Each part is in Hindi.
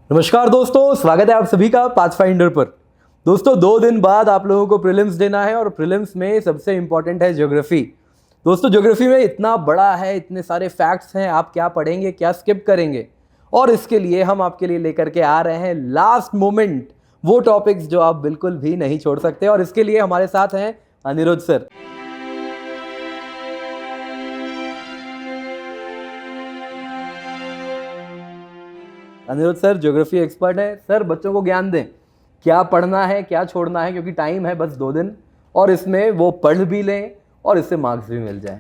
नमस्कार दोस्तों, स्वागत है आप सभी का पाथफाइंडर पर। दोस्तों 2 दिन बाद आप लोगों को प्रीलिम्स देना है और प्रीलिम्स में सबसे इम्पॉर्टेंट है ज्योग्राफी। दोस्तों ज्योग्राफी में इतना बड़ा है, इतने सारे फैक्ट्स हैं, आप क्या पढ़ेंगे, क्या स्किप करेंगे। और इसके लिए हम आपके लिए लेकर के आ रहे हैं लास्ट मोमेंट वो टॉपिक्स जो आप बिल्कुल भी नहीं छोड़ सकते। और इसके लिए हमारे साथ हैं Anirudh sir. Anirudh sir geography expert है। सर बच्चों को ज्ञान दें, क्या पढ़ना है, क्या छोड़ना है, क्योंकि टाइम है बस 2 दिन और इसमें वो पढ़ भी लें और इससे मार्क्स भी मिल जाएं।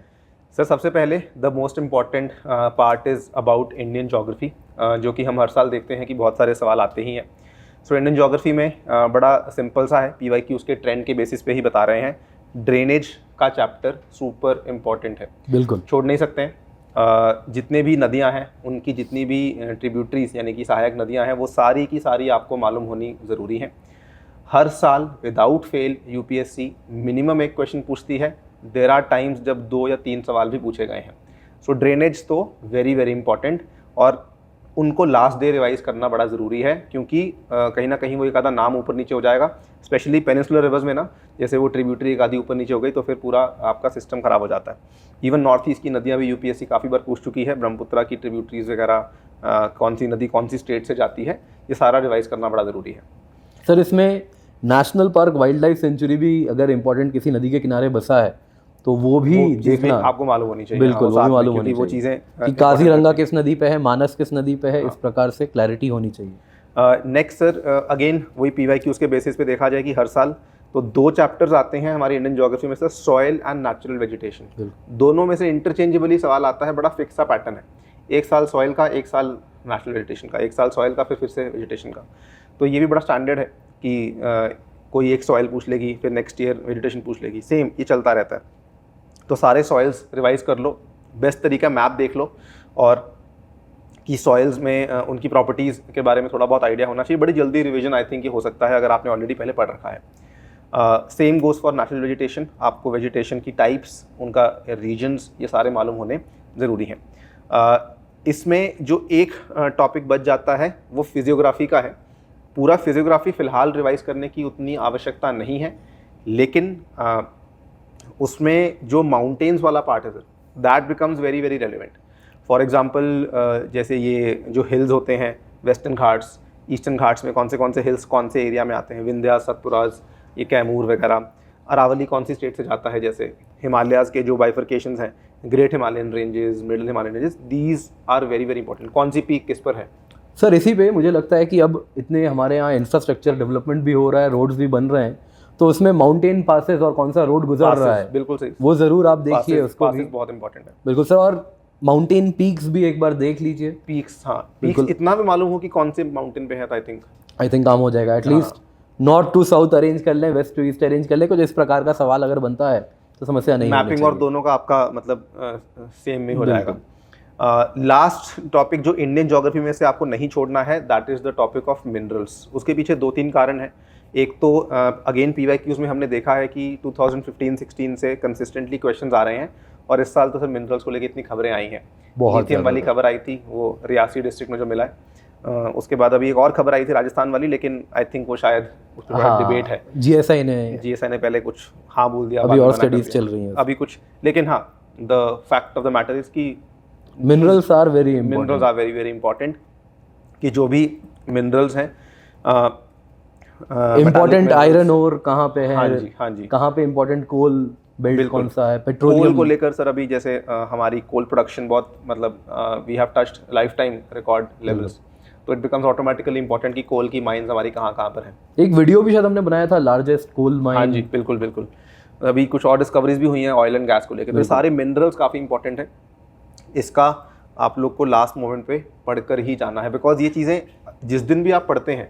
सर सबसे पहले the most important part is about Indian geography, जो कि हम हर साल देखते हैं कि बहुत सारे सवाल आते ही हैं। सो इंडियन जोग्राफी में बड़ा सिंपल सा है, PYQ उसके ट्रेंड के बेसिस पे ही बता रहे हैं। ड्रेनेज का चैप्टर सुपर इम्पॉर्टेंट है, बिल्कुल छोड़ नहीं सकते हैं। जितने भी नदियां हैं उनकी जितनी भी ट्रिब्यूटरीज यानी कि सहायक नदियां हैं वो सारी की सारी आपको मालूम होनी ज़रूरी है। हर साल विदाउट फेल UPSC मिनिमम एक क्वेश्चन पूछती है। देर आर टाइम्स जब 2 या 3 सवाल भी पूछे गए हैं। सो ड्रेनेज तो वेरी वेरी इंपॉर्टेंट, और उनको लास्ट डे रिवाइज करना बड़ा ज़रूरी है, क्योंकि कहीं ना कहीं वो एक आधा नाम ऊपर नीचे हो जाएगा, स्पेशली पेनिनसुलर रिवर्स में ना, जैसे वो ट्रिब्यूटरी एक आधी ऊपर नीचे हो गई तो फिर पूरा आपका सिस्टम ख़राब हो जाता है। इवन नॉर्थ ईस्ट की नदियाँ भी UPSC काफ़ी बार पूछ चुकी है, ब्रह्मपुत्रा की ट्रिब्यूटरीज वगैरह, कौन सी नदी कौन सी स्टेट से जाती है, ये सारा रिवाइज करना बड़ा ज़रूरी है। सर इसमें national park wild life sanctuary भी अगर इम्पोर्टेंट किसी नदी के किनारे बसा है तो वो भी देखना आपको मालूम होनी चाहिए। बिल्कुल वो भी मालूम होनी वो चाहिए चीज़ें कि काजीरंगा किस नदी पे है, मानस किस नदी पे है, इस प्रकार से क्लैरिटी होनी चाहिए। नेक्स्ट सर अगेन वही PYQs के बेसिस पे देखा जाए कि हर साल तो 2 चैप्टर्स आते हैं हमारी इंडियन ज्योग्राफी में, sir soil and natural vegetation. दोनों में से इंटरचेंजेबली सवाल आता है, बड़ा फिक्स सा पैटर्न है। एक साल सॉइल का, एक साल नेचुरल वेजिटेशन का, एक साल सॉइल का, फिर से वेजिटेशन का। तो ये भी बड़ा स्टैंडर्ड है कि कोई एक सॉइल पूछ लेगी, फिर नेक्स्ट ईयर वेजिटेशन पूछ लेगी, सेम ये चलता रहता है। तो सारे सॉइल्स रिवाइज कर लो, बेस्ट तरीका मैप देख लो, और कि सॉइल्स में उनकी प्रॉपर्टीज़ के बारे में थोड़ा बहुत आइडिया होना चाहिए। बड़ी जल्दी रिवीजन आई थिंक ये हो सकता है अगर आपने ऑलरेडी पहले पढ़ रखा है। Same goes for natural vegetation, आपको वेजिटेशन की टाइप्स, उनका रीजन्स, ये सारे मालूम होने ज़रूरी हैं। इसमें जो एक टॉपिक बच जाता है वो फिजियोग्राफी का है। पूरा फिजियोग्राफी फ़िलहाल रिवाइज करने की उतनी आवश्यकता नहीं है, लेकिन उसमें जो माउंटेन्स वाला पार्ट है sir, that becomes very very relevant. For example जैसे ये जो हिल्स होते हैं, वेस्टर्न घाट्स, ईस्टर्न घाट्स में कौन से हिल्स कौन से एरिया में आते हैं, विंध्या, सतपुराज, ये कैमूर वगैरह। अरावली कौन सी स्टेट से जाता है, जैसे हिमालयाज़ के जो बाइफर्केशंस हैं, great Himalayan ranges, middle Himalayan ranges, these are very very important. कौन सी पीक किस पर है। सर इसी पे मुझे लगता है कि अब इतने हमारे यहाँ इंफ्रास्ट्रक्चर डेवलपमेंट भी हो रहा है, रोड्स भी बन रहे हैं, तो उसमें माउंटेन पासेस और कौन सा रोड गुजर रहा है, बिल्कुल सही, वो ज़रूर आप देखिए, उसको भी बहुत इंपॉर्टेंट है। बिल्कुल सर। और माउंटेन पीक्स भी एक बार देख लीजिए। पीक्स, हाँ पीक्स इतना भी मालूम हो कि कौन से माउंटेन पे है, तो आई थिंक काम हो जाएगा। At least north to south arrange कर लें, वेस्ट टू ईस्ट अरेंज कर लें, कुछ इस प्रकार का सवाल अगर बनता है तो समस्या नहीं, मैपिंग और दोनों का आपका मतलब सेम में हो जाएगा। लास्ट टॉपिक जो इंडियन ज्योग्राफी में से आपको नहीं छोड़ना है, that is the topic of minerals. उसके पीछे 2-3 कारण हैं। एक तो अगेन PYQs में हमने देखा है कि 2015-16 से कंसिस्टेंटली क्वेश्चंस आ रहे हैं, और इस साल तो सर मिनरल्स को लेकर इतनी खबरें आई हैं। लिथियम वाली खबर आई थी, वो रियासी डिस्ट्रिक्ट में जो मिला है। उसके बाद अभी एक और खबर आई थी राजस्थान वाली, लेकिन आई थिंक वो शायद उस पर बड़ा डिबेट है। GSI ने पहले कुछ हाँ बोल दिया, अभी और स्टडीज चल रही हैं अभी कुछ। लेकिन हाँ, the fact of the matter is कि minerals are very very important, कि जो भी मिनरल्स हैं इम्पोर्टेंट, आयरन ओर कहाँ पे है, हाँ जी, कहाँ पे इम्पोर्टेंट कोल बेल्ट कौन सा है, पेट्रोलियम कोल को लेकर सर अभी जैसे हमारी कोल प्रोडक्शन बहुत मतलब we have touched life time record levels, तो इट बिकम्स ऑटोमेटिकली इंपॉर्टेंट कि कोल की माइंस हमारी कहाँ पर हैं। एक वीडियो भी शायद हमने बनाया था, लार्जेस्ट कोल माइन। हाँ जी, बिल्कुल। अभी कुछ और डिस्कवरीज भी हुई हैं ऑयल एंड गैस को लेकर, तो सारे मिनरल्स काफ़ी इंपॉर्टेंट है। इसका आप लोग को लास्ट मोमेंट पे पढ़कर ही जाना है, बिकॉज ये चीज़ें जिस दिन भी आप पढ़ते हैं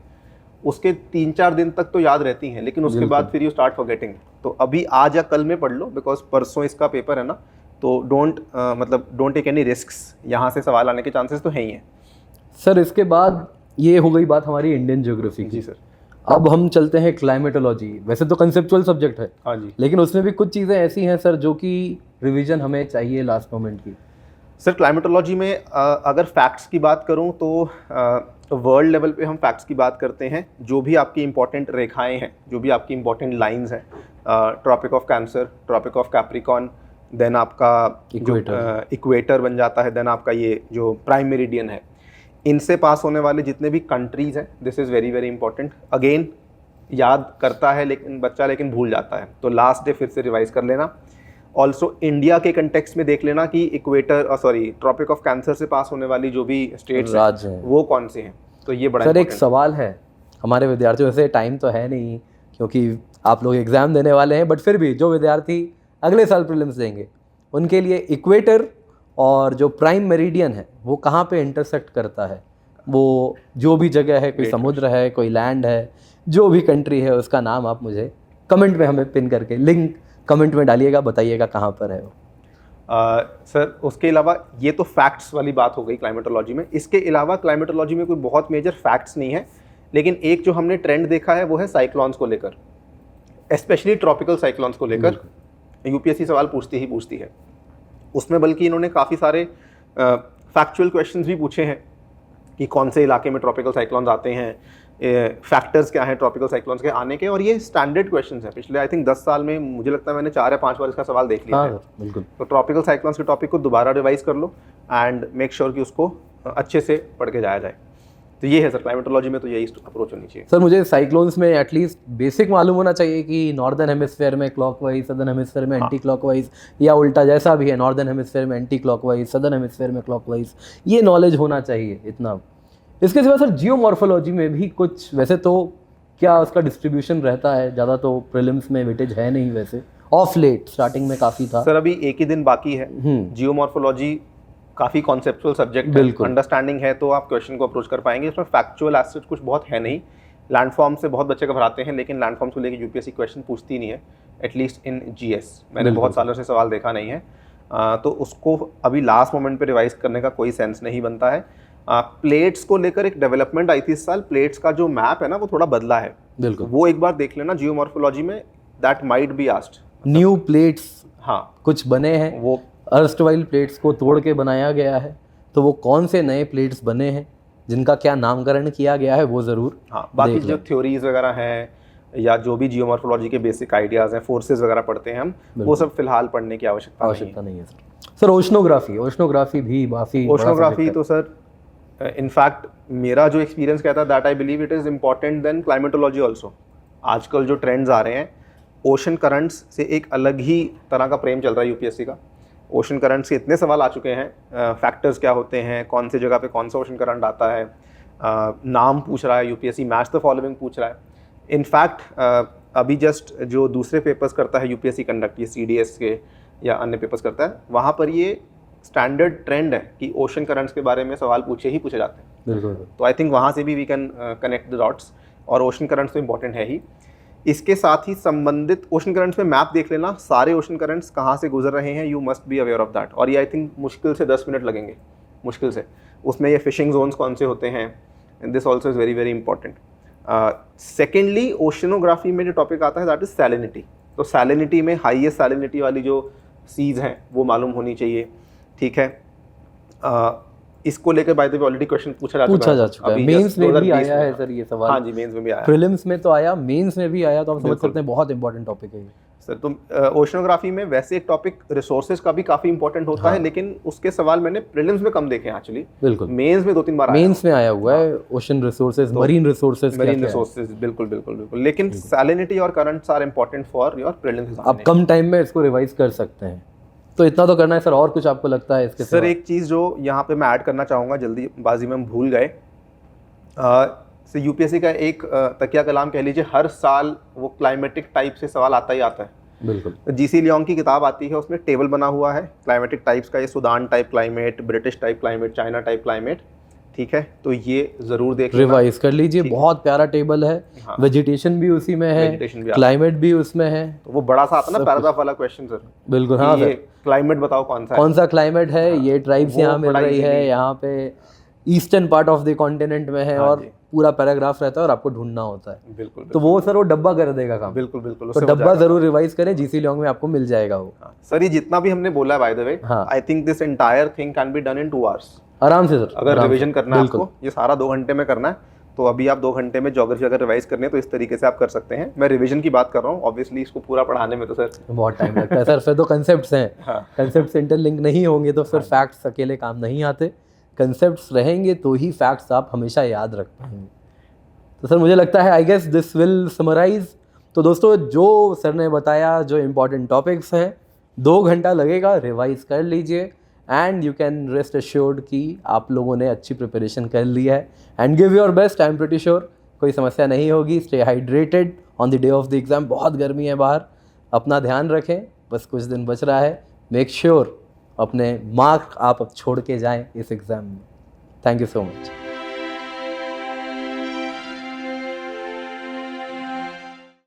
उसके 3-4 दिन तक तो याद रहती हैं, लेकिन उसके बाद फिर यू स्टार्ट फॉरगेटिंग। तो अभी आज या कल में पढ़ लो, बिकॉज परसों इसका पेपर है ना, तो डोंट टेक एनी रिस्क्स। यहाँ से सवाल आने के चांसेस तो हैं ही हैं सर। इसके बाद ये हो गई बात हमारी इंडियन ज्योग्राफी की। जी सर। अब हम चलते हैं क्लाइमेटोलॉजी। वैसे तो कंसेप्चुअल सब्जेक्ट है, हाँ जी, लेकिन उसमें भी कुछ चीज़ें ऐसी हैं सर जो कि रिवीजन हमें चाहिए लास्ट मोमेंट की। सर क्लाइमेटोलॉजी में अगर फैक्ट्स की बात करूं तो वर्ल्ड लेवल पे हम फैक्ट्स की बात करते हैं, जो भी आपकी इंपॉर्टेंट रेखाएं हैं, जो भी आपकी इंपॉर्टेंट लाइंस हैं, tropic of cancer, tropic of capricorn, then आपका इक्वेटर बन जाता है, देन आपका ये जो प्राइम मेरिडियन है, इनसे पास होने वाले जितने भी कंट्रीज़ हैं, this is very very important. Again याद करता है लेकिन बच्चा लेकिन भूल जाता है, तो लास्ट डे फिर से रिवाइज कर लेना। ऑल्सो इंडिया के कंटेक्स्ट में देख लेना कि इक्वेटर ट्रॉपिक ऑफ कैंसर से पास होने वाली जो भी स्टेट्स हैं वो कौन से हैं, तो ये बड़ा सर एक सवाल है हमारे विद्यार्थियों से, टाइम तो है नहीं क्योंकि आप लोग एग्ज़ाम देने वाले हैं, बट फिर भी जो विद्यार्थी अगले साल प्रीलिम्स देंगे उनके लिए इक्वेटर और जो प्राइम मेरिडियन है वो कहाँ पे इंटरसेक्ट करता है? वो जो भी जगह है, कोई समुद्र है, कोई लैंड है, जो भी कंट्री है, उसका नाम आप मुझे कमेंट में हमें पिन करके लिंक कमेंट में डालिएगा, बताइएगा कहाँ पर है वो। सर उसके अलावा ये तो फैक्ट्स वाली बात हो गई क्लाइमेटोलॉजी में। इसके अलावा क्लाइमेटोलॉजी में कोई बहुत मेजर फैक्ट्स नहीं है, लेकिन एक जो हमने ट्रेंड देखा है वो है साइक्लोन्स को लेकर, स्पेशली ट्रॉपिकल साइक्लोन्स को लेकर यूपीएससी सवाल पूछती है। उसमें बल्कि इन्होंने काफ़ी सारे फैक्चुअल क्वेश्चंस भी पूछे हैं कि कौन से इलाके में ट्रॉपिकल साइक्लोन्स आते हैं, फैक्टर्स क्या हैं ट्रॉपिकल साइक्लोन्स के आने के, और ये स्टैंडर्ड क्वेश्चंस हैं। पिछले आई थिंक 10 साल में मुझे लगता है मैंने 4 या 5 बार इसका सवाल देख लिया है। बिल्कुल। तो ट्रॉपिकल साइक्लोन्स के टॉपिक को दोबारा रिवाइज कर लो एंड मेक श्योर कि उसको अच्छे से पढ़ के जाया जाए। तो ये है सर क्लाइमेटोलॉजी में, तो यही अप्रोच होनी चाहिए। सर मुझे साइक्लोन्स में एटलीस्ट बेसिक मालूम होना चाहिए कि नॉर्दर्न हेमिस्फेयर में क्लॉकवाइज, सदर्न हेमिस्फेयर में एंटी क्लॉकवाइज, या उल्टा जैसा भी है, नॉर्दर्न हेमिस्फेयर में एंटी क्लॉकवाइज, सदर्न हेमिस्फेयर में क्लॉकवाइज, ये नॉलेज होना चाहिए इतना। इसके सिवा सर जियोमॉर्फोलॉजी में भी कुछ, वैसे तो क्या उसका डिस्ट्रीब्यूशन रहता है, ज़्यादा तो प्रीलिम्स में वेटेज है नहीं वैसे, ऑफ लेट स्टार्टिंग में काफ़ी था। सर अभी एक ही दिन बाकी है। जियोमॉर्फोलॉजी काफ़ी कॉन्सेप्चुअल सब्जेक्ट है, अंडरस्टैंडिंग है तो आप क्वेश्चन को अप्रोच कर पाएंगे। इसमें फैक्चुअल एस्पेक्ट कुछ बहुत है नहीं। लैंडफॉर्म से बहुत बच्चे घबराते हैं, लेकिन लैंडफॉर्म्स को लेकर यूपीएससी क्वेश्चन पूछती नहीं है, एटलीस्ट इन जीएस। मैंने बहुत सालों से सवाल देखा नहीं है, तो उसको अभी लास्ट मोमेंट पे रिवाइज करने का कोई सेंस नहीं बनता है। प्लेट्स को लेकर एक डेवलपमेंट आई थी इस साल, प्लेट्स का जो मैप है ना वो थोड़ा बदला है, बिल्कुल वो एक बार देख लेना जियोमॉर्फोलॉजी में, that might be asked. New plates हाँ कुछ बने हैं, वो अर्स्टवाइल प्लेट्स को तोड़ के बनाया गया है, तो वो कौन से नए प्लेट्स बने हैं, जिनका क्या नामकरण किया गया है, वो ज़रूर। हाँ बाकी जो थ्योरीज वगैरह हैं या जो भी जियोमॉर्फोलॉजी के बेसिक आइडियाज़ हैं, फोर्सेज वगैरह पढ़ते हैं हम, वो सब फिलहाल पढ़ने की आवश्यकता नहीं है सर। ओशनोग्राफी भी काफ़ी, ओशनोग्राफी तो सर इनफैक्ट मेरा जो एक्सपीरियंस कहता है that I believe it is important than climatology also. आजकल जो ट्रेंड्स आ रहे हैं, ओशन करंट्स से एक अलग ही तरह का प्रेम चल रहा है यूपीएससी का। ओशन करंट से इतने सवाल आ चुके हैं, फैक्टर्स क्या होते हैं, कौन सी जगह पे कौन सा ओशन करंट आता है, नाम पूछ रहा है यूपीएससी, मैच द फॉलोइंग पूछ रहा है। इनफैक्ट अभी जस्ट जो दूसरे पेपर्स करता है यूपीएससी कंडक्ट, ये सीडीएस के या अन्य पेपर्स करता है, वहाँ पर ये स्टैंडर्ड ट्रेंड है कि ओशन करंट्स के बारे में सवाल पूछे जाते हैं। बिल्कुल। तो आई थिंक वहाँ से भी we can connect the dots, और ओशन करंट्स तो इम्पॉर्टेंट है ही। इसके साथ ही संबंधित ओशन करंट्स में मैप देख लेना, सारे ओशन करंट्स कहाँ से गुजर रहे हैं, you must be aware of that. और ये आई थिंक मुश्किल से 10 मिनट लगेंगे, मुश्किल से। उसमें ये फिशिंग जोन्स कौन से होते हैं, this also is very very important. Secondly oceanography में जो टॉपिक आता है दैट इज़ सैलिनिटी। तो सैलिनिटी में हाईएस्ट सैलिनिटी वाली जो सीज हैं वो मालूम होनी चाहिए, ठीक है। इसको लेकर by the way already question पूछा जा चुका है, मेंस में भी आया है सर ये सवाल। हाँ जी, मेंस में भी आया, प्रीलिम्स में तो आया, मेंस में भी आया, तो आप समझ सकते हैं बहुत इंपॉर्टेंट टॉपिक है ये सर। तो ओशनोग्राफी में वैसे एक टॉपिक रिसोर्सेज का भी काफी इंपॉर्टेंट होता है, लेकिन उसके सवाल मैंने प्रीलिम्स में कम देखे हैं एक्चुअली। बिल्कुल, मेंस में 2-3 बार मेंस में आया हुआ है ओशन रिसोर्सेज, मरीन रिसोर्सेज, बिल्कुल बिल्कुल बिल्कुल। लेकिन सैलिनिटी और currents are important for your prelims. आप कम टाइम में इसको रिवाइज कर सकते हैं, तो इतना तो करना है सर। और कुछ आपको लगता है इसके सर? एक चीज़ जो यहाँ पे मैं ऐड करना चाहूँगा, जल्दीबाजी में हम भूल गए, से यूपीएससी का एक तकिया कलाम कह लीजिए, हर साल वो क्लाइमेटिक टाइप से सवाल आता ही आता है। बिल्कुल। जीसी लियोंग की किताब आती है, उसमें टेबल बना हुआ है क्लाइमेटिक टाइप्स का, ये Sudan type climate, British type climate, China type climate, ठीक है। तो ये जरूर देख रिवाइज कर लीजिए, बहुत प्यारा टेबल है। हाँ। वेजिटेशन भी उसी में है, क्लाइमेट भी उसमें है, तो वो बड़ा सा आता है ना पैराग्राफ वाला क्वेश्चन सर। बिल्कुल, हाँ सर। क्लाइमेट बताओ कौन सा क्लाइमेट है, ये ट्राइब्स यहाँ मिल रही है, यहाँ पे eastern part of the continent में है, और पूरा पैराग्राफ रहता है और आपको ढूंढना होता है। बिल्कुल। तो वो सर वो डब्बा कर देगा काम। बिल्कुल बिल्कुल। तो डब्बा जरूर रिवाइज करें, जीसी लियोंग में आपको मिल जाएगा वो। सर ये जितना भी हमने बोला by the way, I think this entire thing can be done in 2 hours. आराम से सर, अगर आराम से। रिवीजन करना है बिल्कुल। आपको, ये सारा 2 घंटे में करना है, तो अभी आप 2 घंटे में ज्योग्राफी अगर रिवाइज करनी है तो इस तरीके से आप कर सकते हैं। मैं रिवीजन की बात कर रहा हूँ, ऑब्वियसली इसको पूरा पढ़ाने में तो सर बहुत टाइम लगता है सर, फिर तो कंसेप्ट्स हैं, हाँ। कंसेप्ट्स इंटरलिंक नहीं होंगे तो फिर फैक्ट्स अकेले काम नहीं आते, कंसेप्ट्स रहेंगे तो ही फैक्ट्स आप हमेशा याद रख पाएंगे। तो सर मुझे लगता है I guess this will summarise. तो दोस्तों जो सर ने बताया, जो इम्पोर्टेंट टॉपिक्स हैं, 2 घंटा लगेगा, रिवाइज कर लीजिए and you can rest assured कि आप लोगों ने अच्छी प्रिपरेशन कर ली है and give your best. I am pretty sure कोई समस्या नहीं होगी। Stay hydrated on the day of the exam, बहुत गर्मी है बाहर, अपना ध्यान रखें, बस कुछ दिन बच रहा है। मेक श्योर अपने मार्क आप अब छोड़ के जाएं इस एग्ज़ाम में। Thank you so much.